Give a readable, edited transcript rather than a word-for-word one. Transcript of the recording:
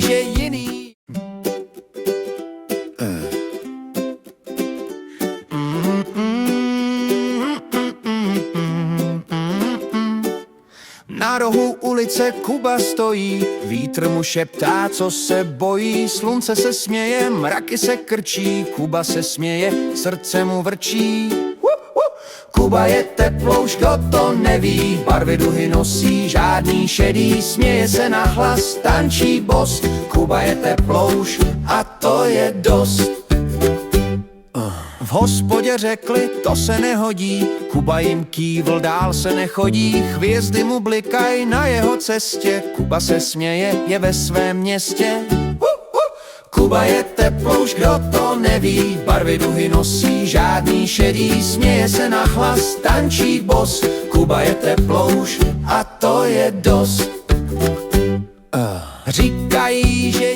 že jiný. Na rohu ulice Kuba stojí, vítr mu šeptá, co se bojí. Slunce se směje, mraky se krčí, Kuba se směje, srdce mu vrčí. Kuba je teplouš, kdo to neví, barvy duhy nosí, žádný šedý, směje se nahlas, tančí bos. Kuba je teplouš a to je dost. V hospodě řekli, to se nehodí, Kuba jim kývl, dál se nechodí. Hvězdy mu blikají na jeho cestě, Kuba se směje, je ve svém městě. Kuba je teplouš, kdo to neví, barvy duhy nosí, žádný šedý, směje se nahlas, tančí bos. Kuba je teplouš a to je dost. Říkají, že